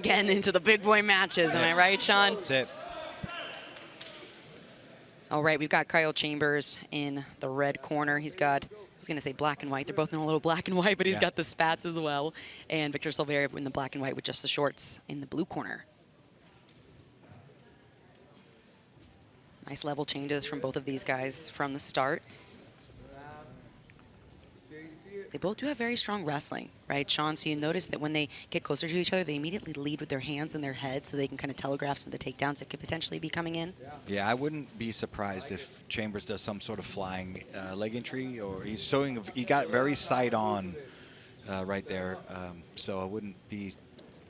Again into the big boy matches, am I right, Sean? That's it. All right, we've got Kyle Chambers in the red corner. He's got, I was going to say black and white. They're both in a little black and white, but he's got the spats as well. And Victor Silverio in the black and white with just the shorts in the blue corner. Nice level changes from both of these guys from the start. They both do have very strong wrestling, right, Sean? So you notice that when they get closer to each other, they immediately lead with their hands and their heads so they can kind of telegraph some of the takedowns that could potentially be coming in. Yeah, I wouldn't be surprised if Chambers does some sort of flying leg entry, or he's showing, he got very side on right there. So I wouldn't be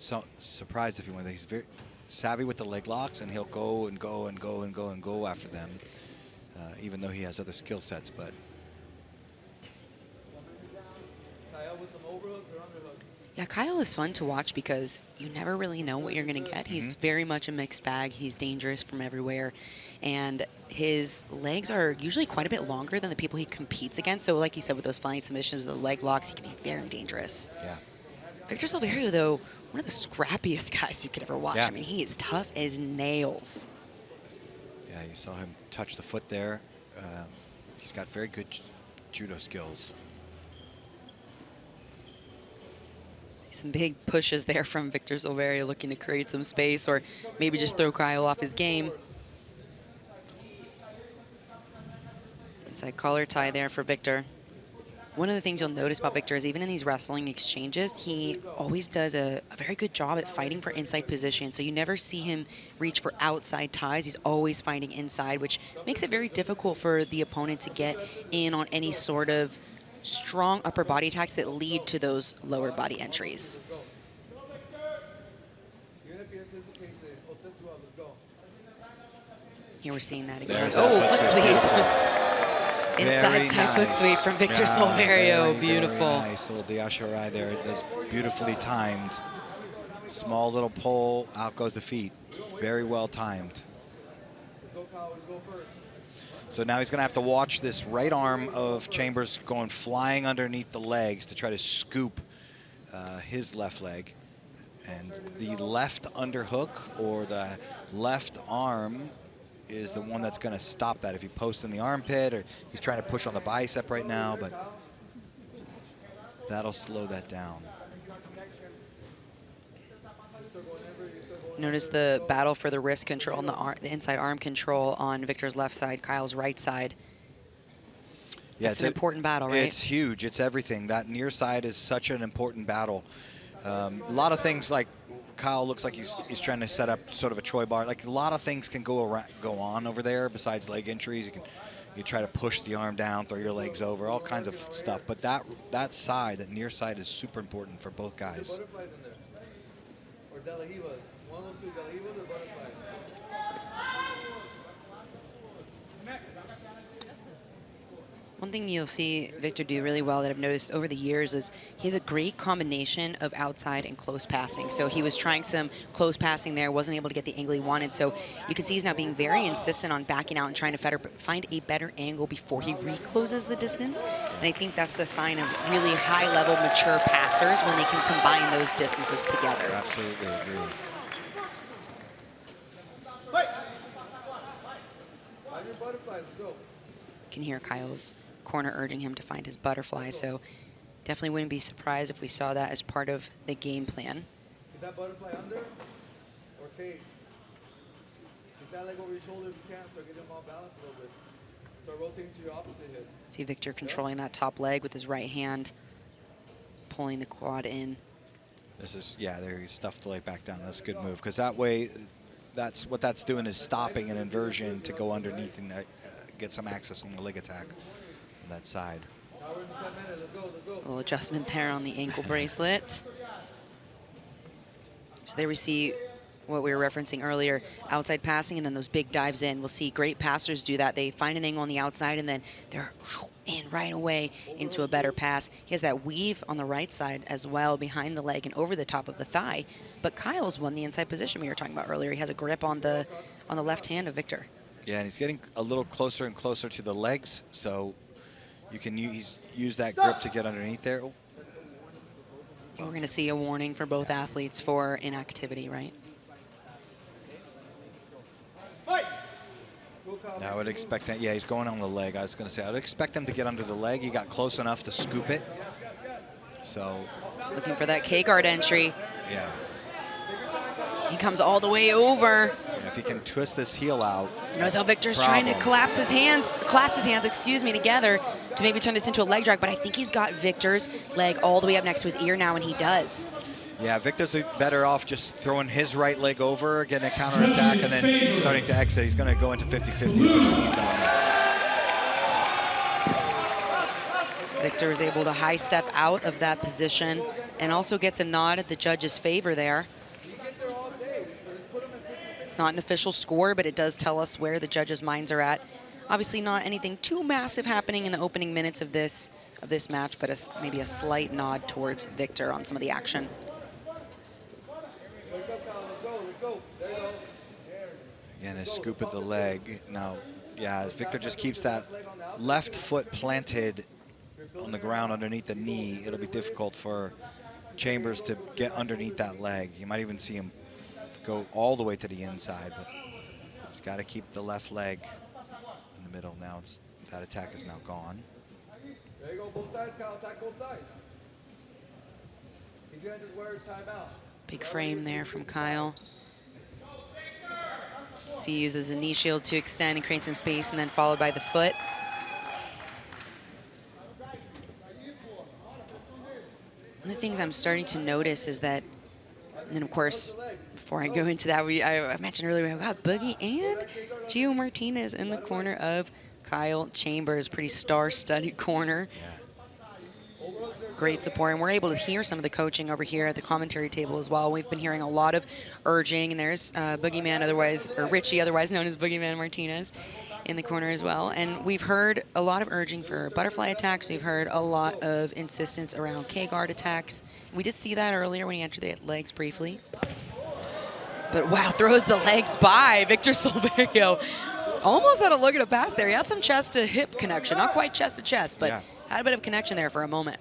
so surprised if he went. He's very savvy with the leg locks, and he'll go and go and go and go and go after them, even though he has other skill sets. But yeah, Kyle is fun to watch because you never really know what you're going to get. He's very much a mixed bag. He's dangerous from everywhere. And his legs are usually quite a bit longer than the people he competes against. So like you said, with those flying submissions, the leg locks, he can be very dangerous. Yeah. Victor Silverio, though, one of the scrappiest guys you could ever watch. Yeah. I mean, he is tough as nails. Yeah, you saw him touch the foot there. He's got very good judo skills. Some big pushes there from Victor Silverio, looking to create some space or maybe just throw Kyle off his game. Inside collar tie there for Victor. One of the things you'll notice about Victor is even in these wrestling exchanges, he always does a very good job at fighting for inside position. So you never see him reach for outside ties. He's always fighting inside, which makes it very difficult for the opponent to get in on any sort of strong upper body attacks that lead to those lower body entries. Here we're seeing that again. Oh, foot sweep. Inside tie foot sweep from Victor Silverio. Beautiful. Very nice little diashirai there. That's beautifully timed. Small little pull, out goes the feet. Very well timed. So now he's going to have to watch this right arm of Chambers going flying underneath the legs to try to scoop his left leg. And the left underhook or the left arm is the one that's going to stop that. If he posts in the armpit, or he's trying to push on the bicep right now, but that'll slow that down. Notice the battle for the wrist control and the inside arm control on Victor's left side, Kyle's right side. Yeah, it's an important battle, right? It's huge. It's everything. That near side is such an important battle. A lot of things, like Kyle looks like he's trying to set up sort of a Troy bar. Like a lot of things can go on over there besides leg entries. You try to push the arm down, throw your legs over, all kinds of stuff. But that side, that near side, is super important for both guys. One thing you'll see Victor do really well that I've noticed over the years is he has a great combination of outside and close passing. So he was trying some close passing there, wasn't able to get the angle he wanted. So you can see he's now being very insistent on backing out and trying to find a better angle before he recloses the distance. And I think that's the sign of really high-level, mature passers when they can combine those distances together. Absolutely agree. You can hear Kyle's corner urging him to find his butterfly, so definitely wouldn't be surprised if we saw that as part of the game plan. Get that butterfly under or cage. Get that leg over your shoulder if you can, so get him off balance a little bit. Start rotating to your opposite hip. See Victor controlling that top leg with his right hand, pulling the quad in. This is, yeah, there you stuffed the leg back down. That's a good move, because that way, that's what that's doing, is stopping an inversion to go underneath and get some access on the leg attack on that side. A little adjustment there on the ankle bracelet. So there we see what we were referencing earlier, outside passing and then those big dives in. We'll see great passers do that. They find an angle on the outside and then they're in right away into a better pass. He has that weave on the right side as well, behind the leg and over the top of the thigh. But Kyle's won the inside position we were talking about earlier. He has a grip on the left hand of Victor. Yeah, and he's getting a little closer and closer to the legs, so you can use that grip to get underneath there. We're going to see a warning for both athletes for inactivity, right? Now I would expect that, yeah, he's going on the leg. I was going to say, I would expect him to get under the leg. He got close enough to scoop it. So. Looking for that K-guard entry. Yeah. He comes all the way over. Yeah, if he can twist this heel out. Notice how Victor's trying to clasp his hands, together to maybe turn this into a leg drag, but I think he's got Victor's leg all the way up next to his ear now, and he does. Yeah, Victor's better off just throwing his right leg over, getting a counterattack, and then starting to exit. He's going to go into 50-50 and push the knees down. Victor is able to high step out of that position and also gets a nod at the judge's favor there. It's not an official score, but it does tell us where the judges' minds are at. Obviously not anything too massive happening in the opening minutes of this match, but maybe a slight nod towards Victor on some of the action. Again, a scoop of the leg. Now, yeah, as Victor just keeps that left foot planted on the ground underneath the knee, it'll be difficult for Chambers to get underneath that leg. You might even see him go all the way to the inside, but he's got to keep the left leg in the middle. Now that attack is now gone. There you go, both sides, Kyle, attack both sides. He's gonna just wear a timeout. Big frame there from Kyle. So he uses a knee shield to extend and create some space, and then followed by the foot. One of the things I'm starting to notice is that, and then of course, before I go into that, I mentioned earlier, we got Boogie and Gio Martinez in the corner of Kyle Chambers. Pretty star-studded corner. Yeah. Great support, and we're able to hear some of the coaching over here at the commentary table as well. We've been hearing a lot of urging, and there's Boogeyman, or Richie, otherwise known as Boogeyman Martinez, in the corner as well. And we've heard a lot of urging for butterfly attacks. We've heard a lot of insistence around K-guard attacks. We did see that earlier when he entered the legs briefly. But wow, throws the legs by Victor Silverio. Almost had a look at a pass there. He had some chest to hip connection, not quite chest to chest, but had a bit of connection there for a moment.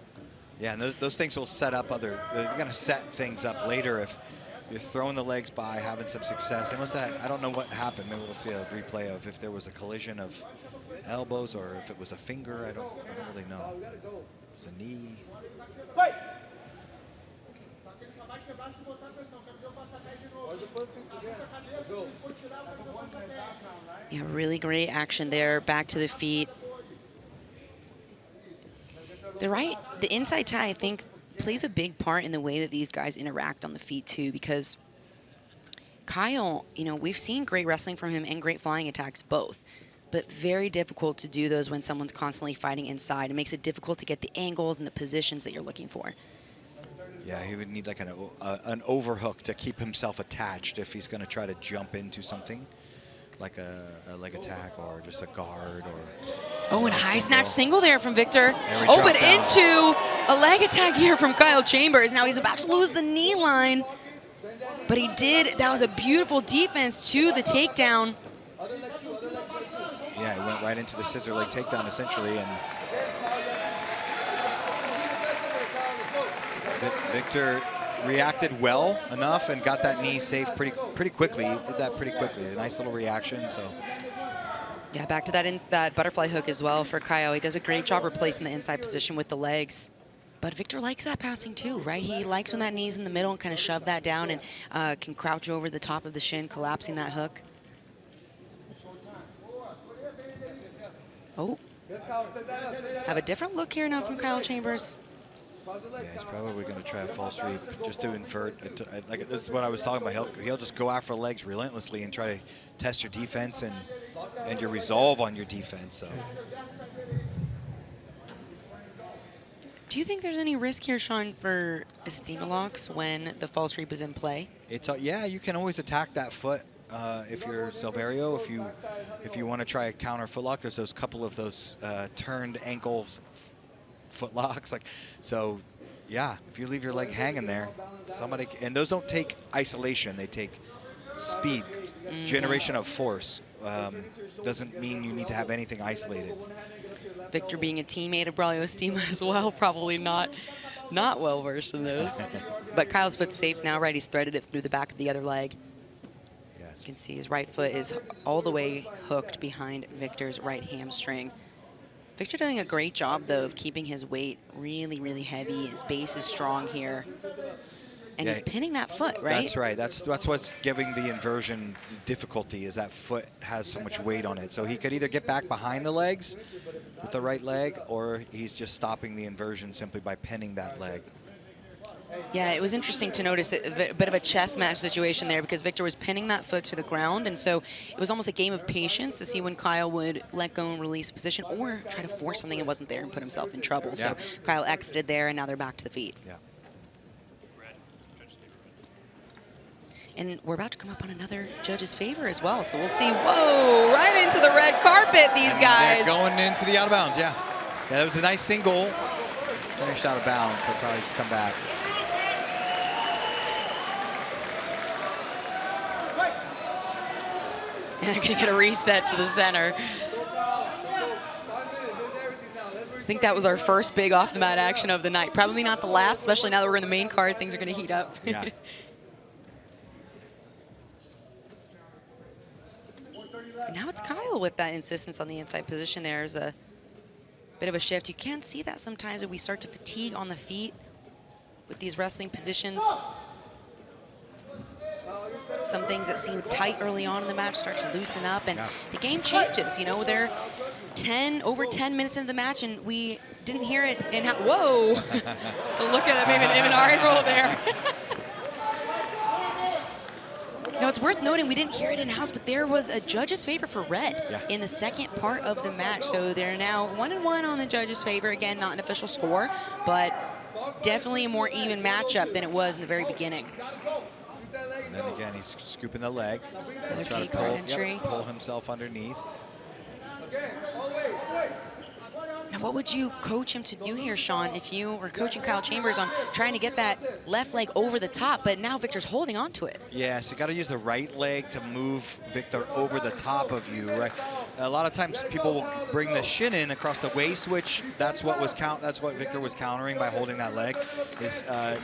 Yeah, and those things will set up they're going to set things up later if you're throwing the legs by, having some success. And I don't know what happened. Maybe we'll see a replay of if there was a collision of elbows or if it was a finger. I don't really know. It was a knee. Yeah, really great action there. Back to the feet. The inside tie, I think, plays a big part in the way that these guys interact on the feet too, because Kyle, we've seen great wrestling from him and great flying attacks both, but very difficult to do those when someone's constantly fighting inside. It makes it difficult to get the angles and the positions that you're looking for. Yeah, he would need like an overhook to keep himself attached if he's going to try to jump into something like a leg attack or just a guard or. Oh, and a high snatch single there from Victor. Oh, but into a leg attack here from Kyle Chambers. Now he's about to lose the knee line, but he did. That was a beautiful defense to the takedown. Yeah, he went right into the scissor leg takedown essentially, and Victor reacted well enough and got that knee safe pretty quickly. He did that pretty quickly. A nice little reaction. So. Yeah, back to that butterfly hook as well for Kyle. He does a great job replacing the inside position with the legs. But Victor likes that passing too, right? He likes when that knee's in the middle and kind of shove that down and can crouch over the top of the shin, collapsing that hook. Oh. Have a different look here now from Kyle Chambers. Yeah, he's probably going to try a false sweep just to invert. Like this is what I was talking about. He'll just go after legs relentlessly and try to test your defense and your resolve on your defense. So. Do you think there's any risk here, Sean, for Estimalox when the false sweep is in play? Yeah, you can always attack that foot if you're Silverio. If you want to try a counter footlock, there's those couple of those turned ankles. Footlocks, so yeah, if you leave your leg hanging there, and those don't take isolation, they take speed, generation of force. Doesn't mean you need to have anything isolated. Victor being a teammate of Braulio Estima as well, probably not not well versed in those. But Kyle's foot's safe now, right? He's threaded it through the back of the other leg. Yes. You can see his right foot is all the way hooked behind Victor's right hamstring. Victor doing a great job, though, of keeping his weight really, really heavy. His base is strong here. And Yeah, he's pinning that foot, right? That's right. That's what's giving the inversion difficulty, is that foot has so much weight on it. So he could either get back behind the legs with the right leg, or he's just stopping the inversion simply by pinning that leg. Yeah, it was interesting to notice a bit of a chess match situation there, because Victor was pinning that foot to the ground, and so it was almost a game of patience to see when Kyle would let go and release position or try to force something that wasn't there and put himself in trouble. Yeah. So Kyle exited there, and now they're back to the feet. Yeah. And we're about to come up on another judge's favor as well, so we'll see. Whoa, right into the red carpet, these guys. They're going into the out of bounds, yeah. Yeah, that was a nice single. Finished out of bounds, so probably just come back. And they're going to get a reset to the center. I think that was our first big off-the-mat action of the night. Probably not the last, especially now that we're in the main card. Things are going to heat up. Yeah. And now it's Kyle with that insistence on the inside position. There's a bit of a shift. You can see that sometimes when we start to fatigue on the feet with these wrestling positions. Some things that seem tight early on in the match start to loosen up, and the game changes. You know, they're over 10 minutes into the match, and we didn't hear it. And whoa! So look at maybe an eye roll there. Now, it's worth noting we didn't hear it in-house, but there was a judge's favor for red in the second part of the match. So they're now 1-1 on the judge's favor. Again, not an official score, but definitely a more even matchup than it was in the very beginning. And then again, he's scooping the leg. Another Trying K guard entry. pull himself underneath. Now, what would you coach him to do here, Sean, if you were coaching Kyle Chambers on trying to get that left leg over the top, but now Victor's holding on to it? Yeah, so you got to use the right leg to move Victor over the top of you, right? A lot of times people will bring the shin in across the waist, which that's what Victor was countering by holding that leg.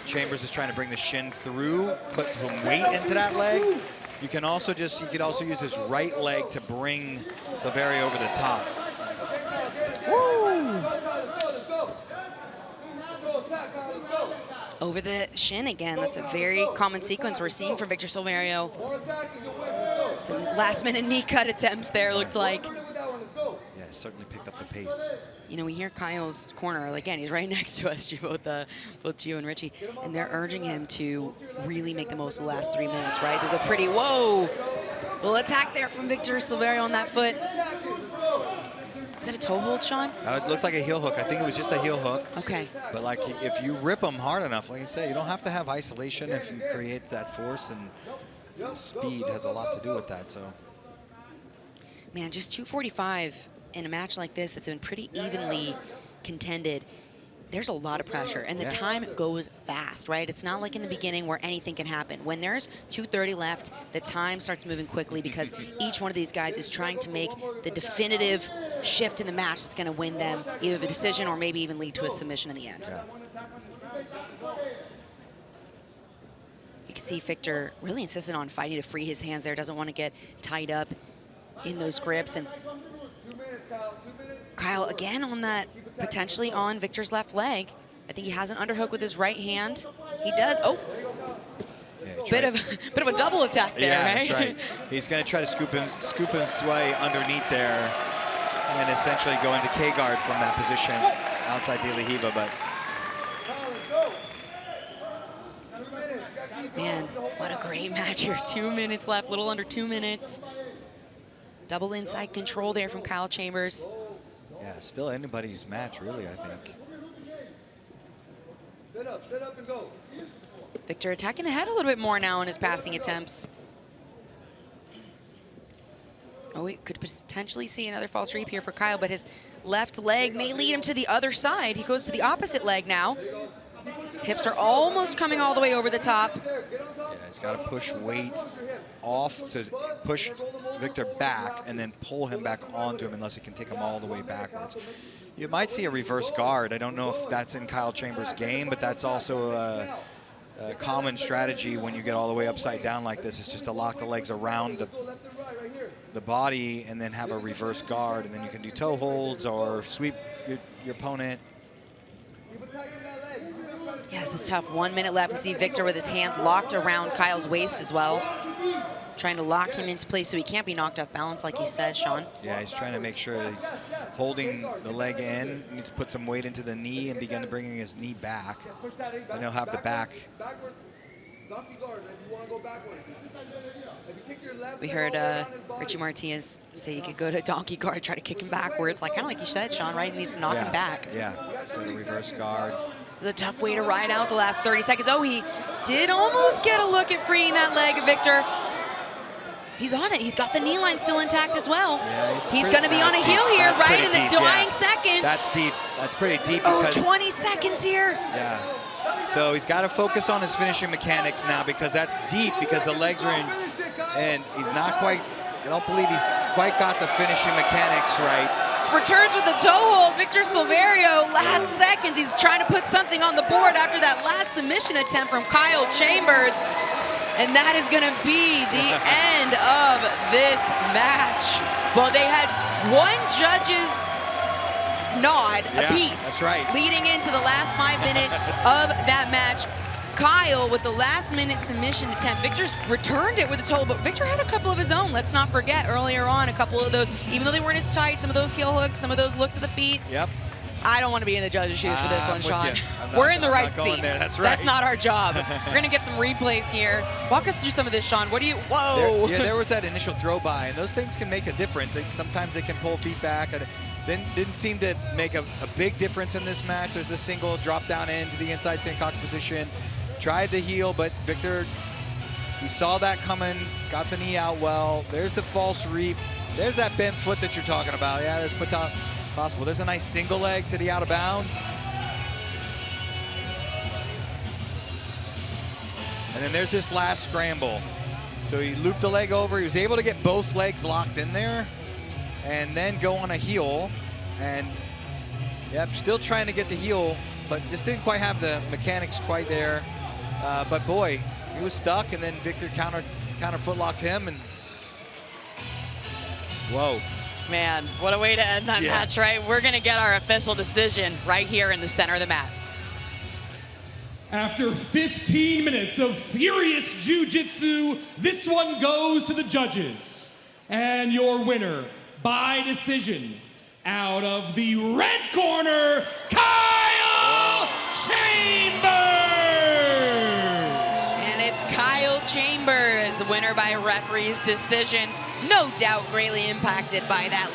Chambers is trying to bring the shin through, put some weight into that leg. You could also use his right leg to bring Silverio over the top. Over the shin again. That's a very common sequence we're seeing from Victor Silverio. Some last-minute knee cut attempts there, looked like. Yeah, certainly picked up the pace. You know, we hear Kyle's corner. Again, he's right next to us, both Gio and Richie, and they're urging him to really make the most of the last 3 minutes, right? There's a pretty, whoa, little attack there from Victor Silverio on that foot. Is that a toe hold, Sean? It looked like a heel hook. I think it was just a heel hook. Okay. But like, if you rip them hard enough, like I say, you don't have to have isolation if you create that force, and the speed has a lot to do with that. So, man, just 245 in a match like this that's been pretty evenly contended. There's a lot of pressure, and the time goes fast, right? It's not like in the beginning where anything can happen. When there's 2:30 left, the time starts moving quickly because each one of these guys is trying to make the definitive shift in the match that's going to win them either the decision or maybe even lead to a submission in the end. yeah. You can see Victor really insistent on fighting to free his hands there, doesn't want to get tied up in those grips. And Kyle, again, on that, potentially on Victor's left leg. I think he has an underhook with his right hand. He does. Oh, bit of a double attack there, yeah, right? That's right. He's going to try to scoop his way underneath there, and essentially go into K-guard from that position outside De La Riva, but man, what a great match here. 2 minutes left, little under 2 minutes. Double inside control there from Kyle Chambers. yeah, still anybody's match, really, I think. Sit up and go. Victor attacking the head a little bit more now in his passing attempts. Oh, we could potentially see another false sweep here for Kyle, but his left leg may lead him to the other side. He goes to the opposite leg now. Hips are almost coming all the way over the top. Yeah, he's got to push weight off, so push Victor back and then pull him back onto him unless he can take him all the way backwards. You might see a reverse guard. I don't know if that's in Kyle Chambers' game, but that's also a common strategy when you get all the way upside down like this. It's just to lock the legs around the body and then have a reverse guard, and then you can do toe holds or sweep your opponent. Yeah, this is tough. 1 minute left. We see Victor with his hands locked around Kyle's waist as well, trying to lock him into place so he can't be knocked off balance, like you said, Sean. Yeah, he's trying to make sure that he's holding the leg in. He needs to put some weight into the knee and begin bringing his knee back. Then he'll have the back. We heard Richie Martinez say he could go to donkey guard, try to kick him backwards. Like, kind of like you said, Sean, right? He needs to knock him back. Yeah, so the reverse guard. It was a tough way to ride out the last 30 seconds. Oh, he did almost get a look at freeing that leg of Victor. He's on it. He's got the knee line still intact as well. Yeah, he's going to be on a heel here, right in the dying seconds. That's deep. That's pretty deep. Oh, because 20 seconds here. Yeah. So he's got to focus on his finishing mechanics now, because that's deep, because the legs are in, and he's not quite, I don't believe he's quite got the finishing mechanics right. Returns with the toe hold. Victor Silverio, last seconds. He's trying to put something on the board after that last submission attempt from Kyle Chambers. And that is going to be the end of this match. Well, they had one judge's nod apiece. That's right. Leading into the last 5 minutes of that match. Kyle with the last minute submission attempt. Victor's returned it with a toe, but Victor had a couple of his own. Let's not forget earlier on a couple of those, even though they weren't as tight, some of those heel hooks, some of those looks at the feet. Yep. I don't want to be in the judge's shoes for this one, Sean. Not, we're in the right seat. That's right. That's not our job. We're going to get some replays here. Walk us through some of this, Sean. What do you, whoa. There was that initial throw by, and those things can make a difference. Sometimes they can pull feet back. And didn't seem to make a big difference in this match. There's a single drop down into the inside Sankoku position. Tried to heel, but Victor, we saw that coming, got the knee out well. There's the false reap. There's that bent foot that you're talking about. Yeah, that's possible. There's a nice single leg to the out of bounds. And then there's this last scramble. So he looped the leg over. He was able to get both legs locked in there and then go on a heel. And yep, still trying to get the heel, but just didn't quite have the mechanics quite there. But boy, he was stuck, and then Victor counter foot locked him, and whoa. Man, what a way to end that match, right? We're going to get our official decision right here in the center of the mat. After 15 minutes of furious jiu-jitsu, this one goes to the judges. And your winner by decision, out of the red corner, Kyle Chambers! Kyle Chambers, winner by referee's decision. No doubt greatly impacted by that